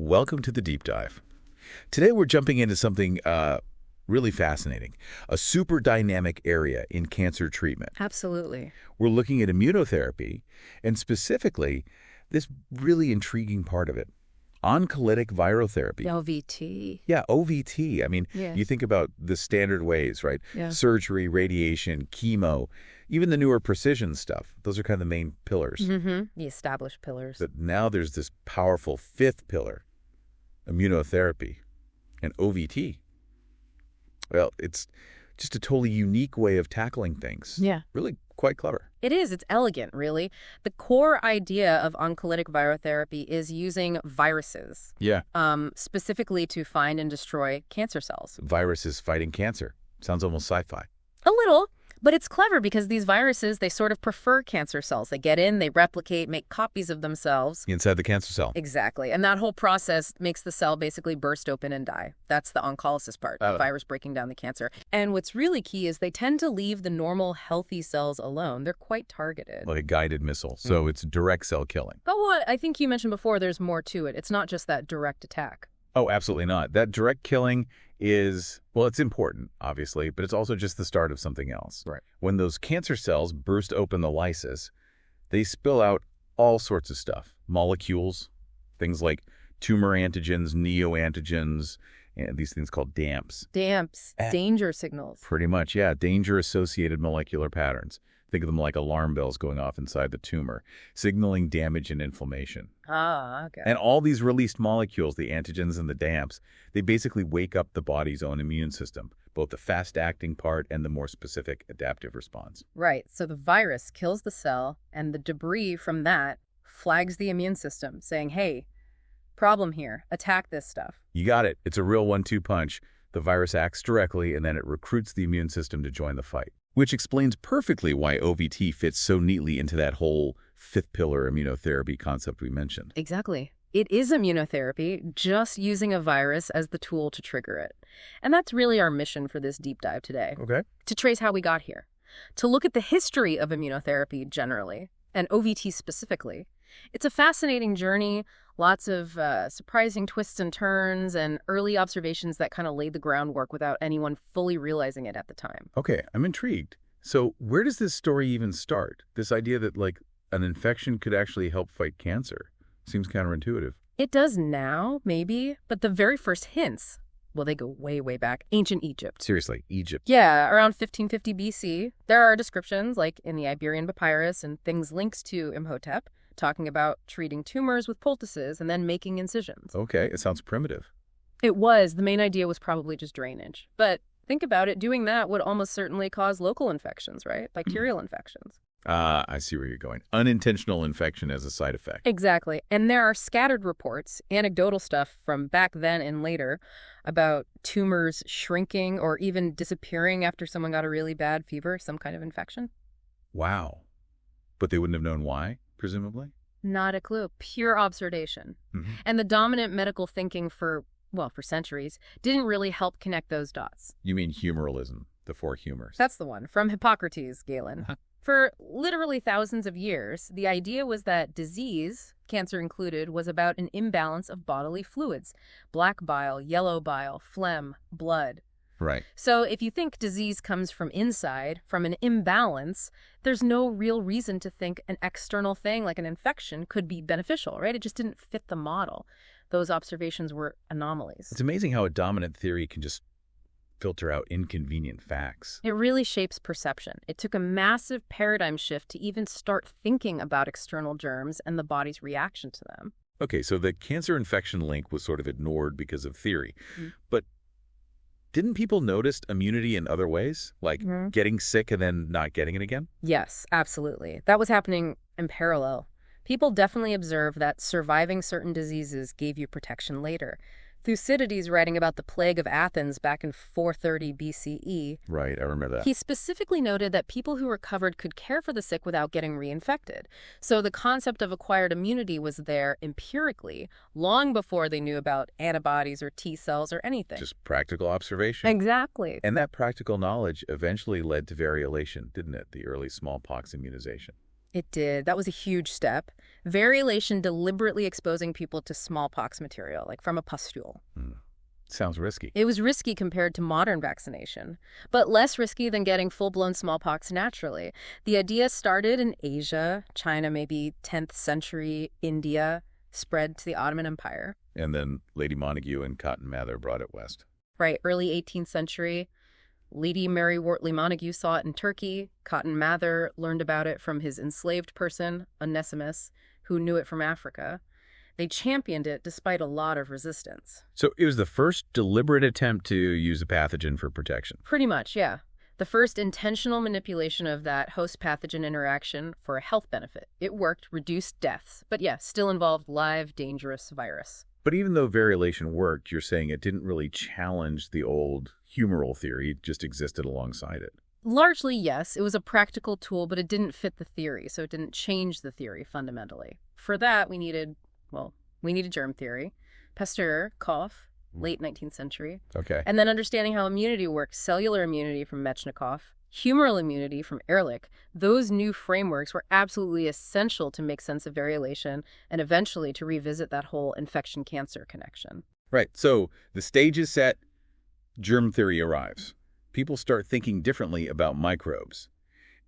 Welcome to the deep dive. Today we're jumping into something really fascinating, a super dynamic area in cancer treatment. Absolutely. We're looking at immunotherapy, and specifically, this really intriguing part of it, oncolytic virotherapy. LVT. Yeah, OVT. I mean, Yes. you think about the standard ways, right? Yeah. Surgery, radiation, chemo, even the newer precision stuff. Those are kind of the main pillars. Mm-hmm. The established pillars. But now there's this powerful fifth pillar, immunotherapy, and OVT. Well, it's just a totally unique way of tackling things. Yeah. Really quite clever. It is. It's elegant, really. The core idea of oncolytic virotherapy is using viruses, Yeah. specifically to find and destroy cancer cells. Viruses fighting cancer. Sounds almost sci-fi. A little, but it's clever because these viruses, they sort of prefer cancer cells. They get in, they replicate, make copies of themselves. Inside the cancer cell. Exactly. And that whole process makes the cell basically burst open and die. That's the oncolysis part, the virus breaking down the cancer. And what's really key is they tend to leave the normal healthy cells alone. They're quite targeted. Like a guided missile. So it's direct cell killing. But what I think you mentioned before, there's more to it. It's not just that direct attack. Oh, absolutely not. That direct killing is, well, it's important, obviously, but it's also just the start of something else. Right. When those cancer cells burst open the lysis, they spill out all sorts of stuff. Molecules, things like tumor antigens, neoantigens, and these things called DAMPs. DAMPs, danger signals. Pretty much, yeah. Danger-associated molecular patterns. Think of them like alarm bells going off inside the tumor, signaling damage and inflammation. Ah, okay. And all these released molecules, the antigens and the DAMPs, they basically wake up the body's own immune system, both the fast-acting part and the more specific adaptive response. Right. So the virus kills the cell, and the debris from that flags the immune system, saying, hey, problem here, attack this stuff. You got it. It's a real 1-2 punch. The virus acts directly, and then it recruits the immune system to join the fight. Which explains perfectly why OVT fits so neatly into that whole fifth pillar immunotherapy concept we mentioned. Exactly. It is immunotherapy, just using a virus as the tool to trigger it. And that's really our mission for this deep dive today. Okay. To trace how we got here. To look at the history of immunotherapy generally, and OVT specifically. It's a fascinating journey, lots of surprising twists and turns, and early observations that kind of laid the groundwork without anyone fully realizing it at the time. Okay, I'm intrigued. So where does this story even start? This idea that, like, an infection could actually help fight cancer seems counterintuitive. It does now, maybe, but the very first hints, well, they go way, way back. Ancient Egypt. Seriously, Egypt. Yeah, around 1550 BC. There are descriptions, like in the Iberian Papyrus and things linked to Imhotep, talking about treating tumors with poultices and then making incisions. Okay, it sounds primitive. It was. The main idea was probably just drainage. But think about it, doing that would almost certainly cause local infections, right? Bacterial infections. I see where you're going. Unintentional infection as a side effect. Exactly. And there are scattered reports, anecdotal stuff from back then and later, about tumors shrinking or even disappearing after someone got a really bad fever, some kind of infection. Wow. But they wouldn't have known why, presumably? Not a clue. Pure observation. Mm-hmm. And the dominant medical thinking for centuries, didn't really help connect those dots. You mean humoralism, the four humors. That's the one. From Hippocrates, Galen. For literally thousands of years, the idea was that disease, cancer included, was about an imbalance of bodily fluids. Black bile, yellow bile, phlegm, blood. Right. So if you think disease comes from inside, from an imbalance, there's no real reason to think an external thing like an infection could be beneficial, right? It just didn't fit the model. Those observations were anomalies. It's amazing how a dominant theory can just filter out inconvenient facts. It really shapes perception. It took a massive paradigm shift to even start thinking about external germs and the body's reaction to them. Okay, so the cancer infection link was sort of ignored because of theory. But didn't people notice immunity in other ways? Like getting sick and then not getting it again? Yes, absolutely. That was happening in parallel. People definitely observed that surviving certain diseases gave you protection later. Thucydides, writing about the plague of Athens back in 430 BCE. Right, I remember that. He specifically noted that people who recovered could care for the sick without getting reinfected. So the concept of acquired immunity was there empirically long before they knew about antibodies or T cells or anything. Just practical observation. Exactly. And that practical knowledge eventually led to variolation, didn't it? The early smallpox immunization. It did. That was a huge step. Variolation deliberately exposing people to smallpox material, like from a pustule. Sounds risky. It was risky compared to modern vaccination, but less risky than getting full-blown smallpox naturally. The idea started in Asia, China maybe 10th century, India, spread to the Ottoman Empire. And then Lady Montagu and Cotton Mather brought it west. Right, early 18th century. Lady Mary Wortley Montagu saw it in Turkey. Cotton Mather learned about it from his enslaved person, Onesimus, who knew it from Africa. They championed it despite a lot of resistance. So it was the first deliberate attempt to use a pathogen for protection. Pretty much, yeah. The first intentional manipulation of that host-pathogen interaction for a health benefit. It worked, reduced deaths, but yeah, still involved live, dangerous virus. But even though variolation worked, you're saying it didn't really challenge the old humoral theory, it just existed alongside it. Largely, yes. It was a practical tool, but it didn't fit the theory, so it didn't change the theory fundamentally. For that, we needed germ theory, Pasteur, Koch, late 19th century. Okay. And then understanding how immunity works, cellular immunity from Metchnikoff, humoral immunity from Ehrlich. Those new frameworks were absolutely essential to make sense of variolation and eventually to revisit that whole infection-cancer connection. Right. So the stage is set, germ theory arrives. People start thinking differently about microbes.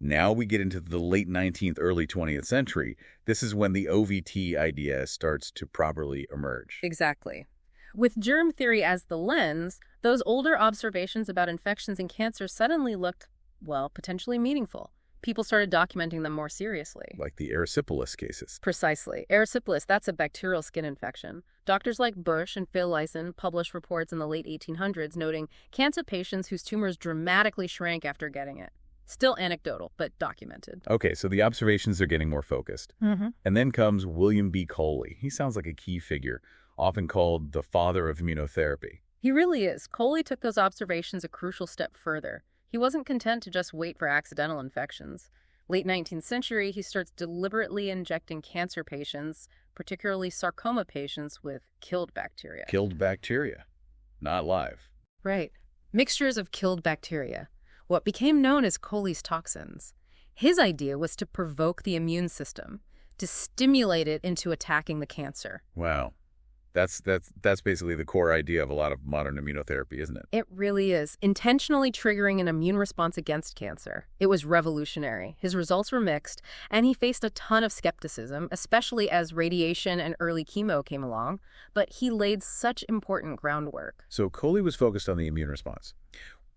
Now we get into the late 19th, early 20th century. This is when the OVT idea starts to properly emerge. Exactly. With germ theory as the lens, those older observations about infections and cancer suddenly looked, well, potentially meaningful. People started documenting them more seriously. Like the erysipelas cases. Precisely. Erysipelas, that's a bacterial skin infection. Doctors like Bush and Phil Lyson published reports in the late 1800s noting cancer patients whose tumors dramatically shrank after getting it. Still anecdotal, but documented. Okay, so the observations are getting more focused. And then comes William B. Coley. He sounds like a key figure, often called the father of immunotherapy. He really is. Coley took those observations a crucial step further. He wasn't content to just wait for accidental infections. Late 19th century, he starts deliberately injecting cancer patients, particularly sarcoma patients, with killed bacteria. Killed bacteria, not live. Right. Mixtures of killed bacteria. What became known as Coley's toxins. His idea was to provoke the immune system, to stimulate it into attacking the cancer. Wow. That's basically the core idea of a lot of modern immunotherapy, isn't it? It really is. Intentionally triggering an immune response against cancer. It was revolutionary. His results were mixed, and he faced a ton of skepticism, especially as radiation and early chemo came along, but he laid such important groundwork. So Coley was focused on the immune response.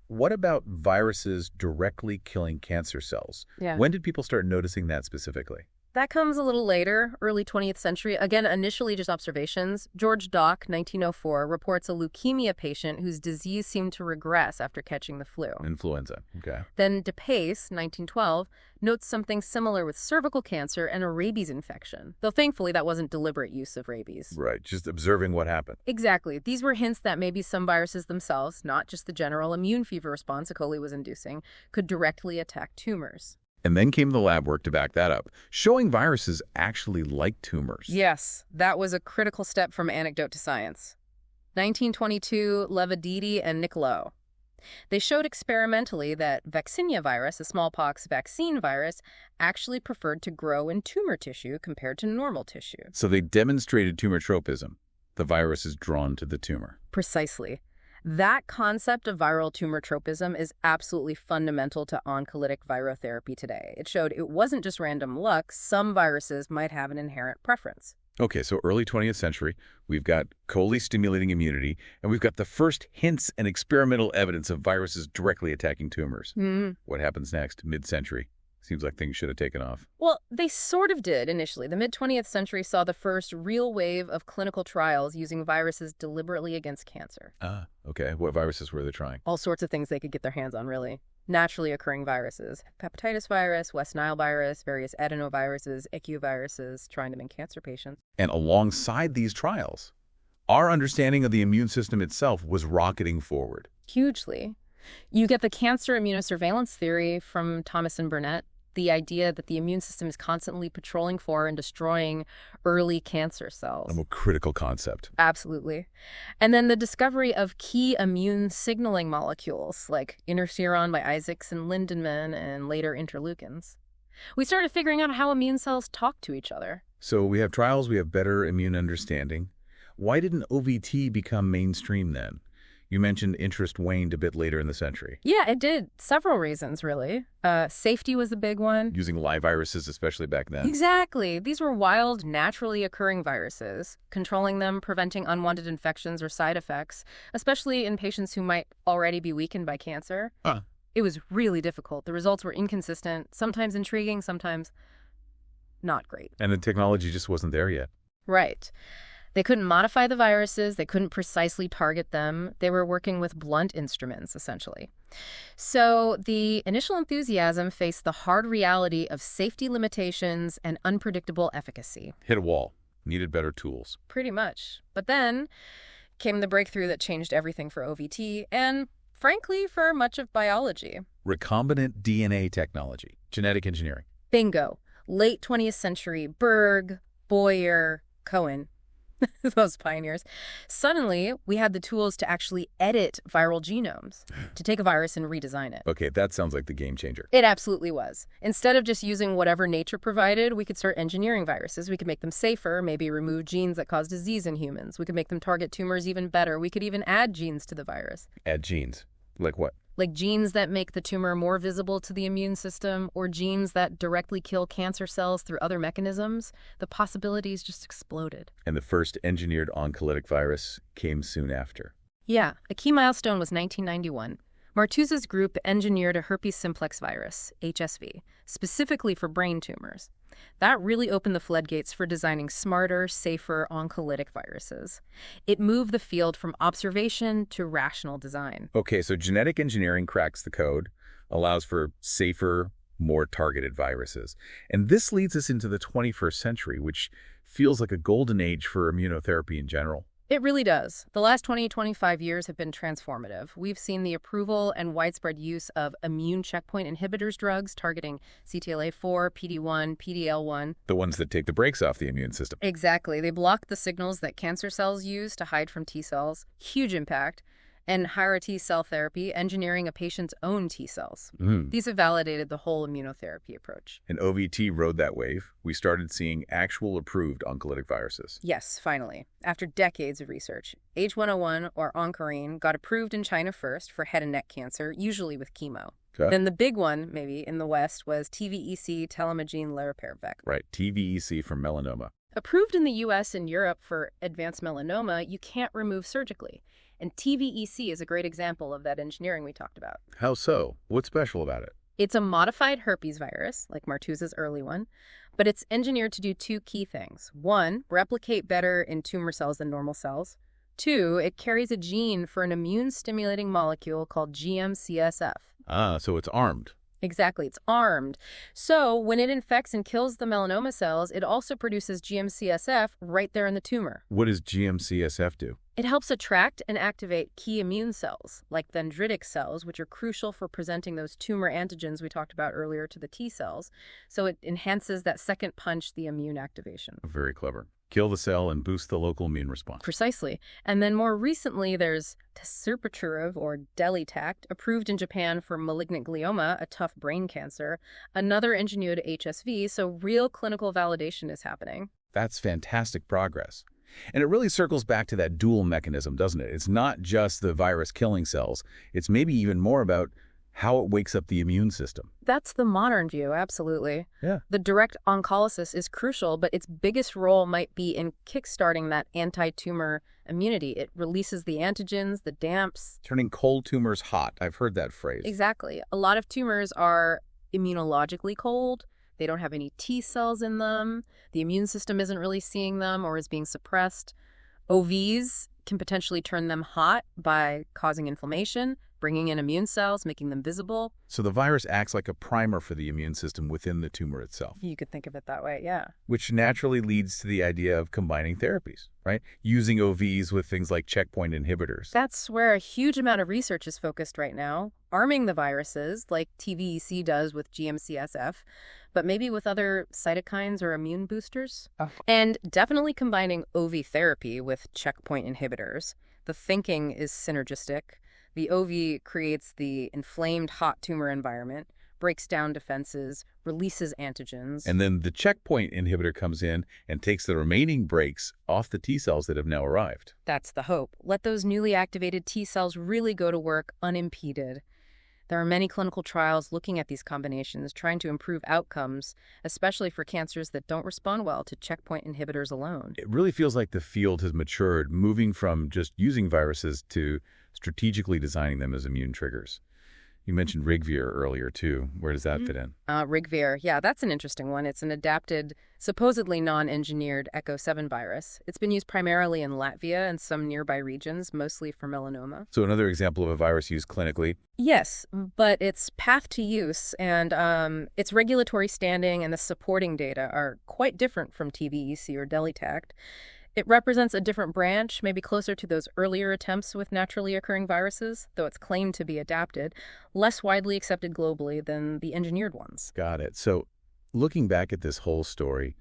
What about viruses directly killing cancer cells? Yeah. When did people start noticing that specifically? That comes a little later, early 20th century. Again, initially just observations. George Dock, 1904, reports a leukemia patient whose disease seemed to regress after catching the flu. Influenza. Okay. Then DePace, 1912, notes something similar with cervical cancer and a rabies infection, though thankfully that wasn't deliberate use of rabies. Right, just observing what happened. Exactly. These were hints that maybe some viruses themselves, not just the general immune fever response Coley was inducing, could directly attack tumors. And then came the lab work to back that up, showing viruses actually like tumors. Yes, that was a critical step from anecdote to science. 1922, Levedidi and Nicolo. They showed experimentally that vaccinia virus, a smallpox vaccine virus, actually preferred to grow in tumor tissue compared to normal tissue. So they demonstrated tumor tropism. The virus is drawn to the tumor. Precisely. That concept of viral tumor tropism is absolutely fundamental to oncolytic virotherapy today. It showed it wasn't just random luck. Some viruses might have an inherent preference. Okay, so early 20th century, we've got Coley stimulating immunity, and we've got the first hints and experimental evidence of viruses directly attacking tumors. What happens next? Mid-century. Seems like things should have taken off. Well, they sort of did initially. The mid-20th century saw the first real wave of clinical trials using viruses deliberately against cancer. Okay. What viruses were they trying? All sorts of things they could get their hands on, really. Naturally occurring viruses. Hepatitis virus, West Nile virus, various adenoviruses, echoviruses, trying them in cancer patients. And alongside these trials, our understanding of the immune system itself was rocketing forward. Hugely. You get the cancer immunosurveillance theory from Thomas and Burnett. The idea that the immune system is constantly patrolling for and destroying early cancer cells. A critical concept. Absolutely. And then the discovery of key immune signaling molecules like interferon by Isaacs and Lindemann and later interleukins. We started figuring out how immune cells talk to each other. So we have trials, we have better immune understanding. Why didn't OVT become mainstream then? You mentioned interest waned a bit later in the century. Yeah, it did. Several reasons, really. Safety was the big one. Using live viruses, especially back then. Exactly. These were wild, naturally occurring viruses. Controlling them, preventing unwanted infections or side effects, especially in patients who might already be weakened by cancer. It was really difficult. The results were inconsistent, sometimes intriguing, sometimes not great. And the technology just wasn't there yet. Right. They couldn't modify the viruses. They couldn't precisely target them. They were working with blunt instruments, essentially. So the initial enthusiasm faced the hard reality of safety limitations and unpredictable efficacy. Hit a wall. Needed better tools. Pretty much. But then came the breakthrough that changed everything for OVT and, frankly, for much of biology. Recombinant DNA technology. Genetic engineering. Bingo. Late 20th century. Berg, Boyer, Cohen. Those pioneers. Suddenly, we had the tools to actually edit viral genomes, to take a virus and redesign it. Okay, that sounds like the game changer. It absolutely was. Instead of just using whatever nature provided, we could start engineering viruses. We could make them safer, maybe remove genes that cause disease in humans. We could make them target tumors even better. We could even add genes to the virus. Add genes. Like what? Like genes that make the tumor more visible to the immune system, or genes that directly kill cancer cells through other mechanisms. The possibilities just exploded. And the first engineered oncolytic virus came soon after. Yeah, a key milestone was 1991. Martuse's group engineered a herpes simplex virus, HSV, specifically for brain tumors. That really opened the floodgates for designing smarter, safer oncolytic viruses. It moved the field from observation to rational design. Okay, so genetic engineering cracks the code, allows for safer, more targeted viruses. And this leads us into the 21st century, which feels like a golden age for immunotherapy in general. It really does. The last 25 years have been transformative. We've seen the approval and widespread use of immune checkpoint inhibitors drugs targeting CTLA-4, PD-1, PD-L1. The ones that take the brakes off the immune system. Exactly. They block the signals that cancer cells use to hide from T cells. Huge impact. And higher T cell therapy, engineering a patient's own T cells. These have validated the whole immunotherapy approach. And OVT rode that wave. We started seeing actual approved oncolytic viruses. Yes, finally. After decades of research, H101 or Oncorine got approved in China first for head and neck cancer, usually with chemo. Okay. Then the big one, maybe, in the West was TVEC, telemagene liraparvec. Right, TVEC for melanoma. Approved in the U.S. and Europe for advanced melanoma, you can't remove surgically. And TVEC is a great example of that engineering we talked about. How so? What's special about it? It's a modified herpes virus, like Martuse's early one, but it's engineered to do two key things. One, replicate better in tumor cells than normal cells. Two, it carries a gene for an immune-stimulating molecule called GM-CSF. Ah, so it's armed. Exactly, it's armed. So when it infects and kills the melanoma cells, it also produces GM-CSF right there in the tumor. What does GM-CSF do? It helps attract and activate key immune cells, like dendritic cells, which are crucial for presenting those tumor antigens we talked about earlier to the T cells. So it enhances that second punch, the immune activation. Very clever. Kill the cell and boost the local immune response. Precisely. And then more recently, there's Tesirpaturv, or Delitact, approved in Japan for malignant glioma, a tough brain cancer, another engineered HSV, so real clinical validation is happening. That's fantastic progress. And it really circles back to that dual mechanism, doesn't it? It's not just the virus killing cells. It's maybe even more about how it wakes up the immune system. That's the modern view, absolutely. Yeah. The direct oncolysis is crucial, but its biggest role might be in kickstarting that anti-tumor immunity. It releases the antigens, the DAMPs. Turning cold tumors hot. I've heard that phrase. Exactly. A lot of tumors are immunologically cold. They don't have any T cells in them. The immune system isn't really seeing them or is being suppressed. OVs can potentially turn them hot by causing inflammation, bringing in immune cells, making them visible. So the virus acts like a primer for the immune system within the tumor itself. You could think of it that way, yeah. Which naturally leads to the idea of combining therapies, right? Using OVs with things like checkpoint inhibitors. That's where a huge amount of research is focused right now. Arming the viruses, like TVEC does with GM-CSF, but maybe with other cytokines or immune boosters. And definitely combining OV therapy with checkpoint inhibitors. The thinking is synergistic. The OV creates the inflamed hot tumor environment, breaks down defenses, releases antigens. And then the checkpoint inhibitor comes in and takes the remaining breaks off the T cells that have now arrived. That's the hope. Let those newly activated T cells really go to work unimpeded. There are many clinical trials looking at these combinations, trying to improve outcomes, especially for cancers that don't respond well to checkpoint inhibitors alone. It really feels like the field has matured, moving from just using viruses to strategically designing them as immune triggers. You mentioned Rigvir earlier, too. Where does that fit in? Rigvir, yeah, that's an interesting one. It's an adapted, supposedly non-engineered ECO7 virus. It's been used primarily in Latvia and some nearby regions, mostly for melanoma. So another example of a virus used clinically. Yes, but its path to use and its regulatory standing and the supporting data are quite different from TVEC or DELYTACT. It represents a different branch, maybe closer to those earlier attempts with naturally occurring viruses, though it's claimed to be adapted, less widely accepted globally than the engineered ones. Got it. So looking back at this whole story,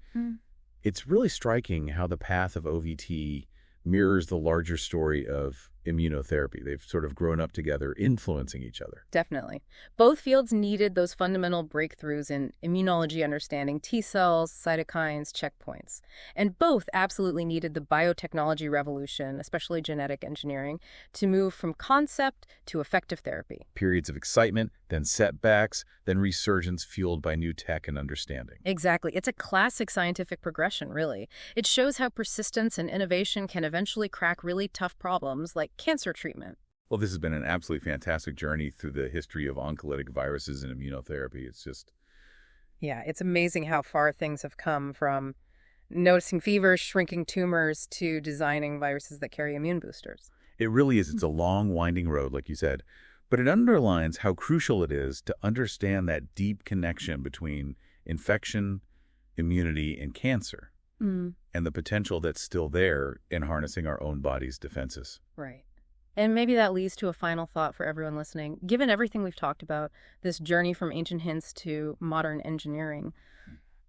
it's really striking how the path of OVT mirrors the larger story of immunotherapy. They've sort of grown up together, influencing each other. Definitely. Both fields needed those fundamental breakthroughs in immunology understanding T cells, cytokines, checkpoints. And both absolutely needed the biotechnology revolution, especially genetic engineering, to move from concept to effective therapy. Periods of excitement, then setbacks, then resurgence fueled by new tech and understanding. Exactly. It's a classic scientific progression, really. It shows how persistence and innovation can eventually crack really tough problems like cancer treatment. Well, this has been an absolutely fantastic journey through the history of oncolytic viruses and immunotherapy. It's just... Yeah, it's amazing how far things have come from noticing fevers, shrinking tumors, to designing viruses that carry immune boosters. It really is. It's a long, winding road, like you said. But it underlines how crucial it is to understand that deep connection between infection, immunity, and cancer, and the potential that's still there in harnessing our own body's defenses. Right. And maybe that leads to a final thought for everyone listening. Given everything we've talked about, this journey from ancient hints to modern engineering,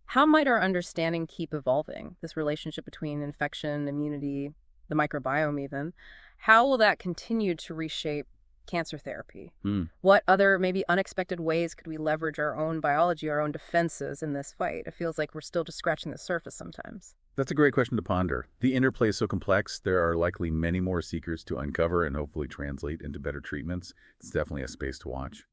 how might our understanding keep evolving? This relationship between infection, immunity, the microbiome even, how will that continue to reshape cancer therapy? What other maybe unexpected ways could we leverage our own biology, our own defenses in this fight? It feels like we're still just scratching the surface sometimes. That's a great question to ponder. The interplay is so complex, there are likely many more secrets to uncover and hopefully translate into better treatments. It's definitely a space to watch.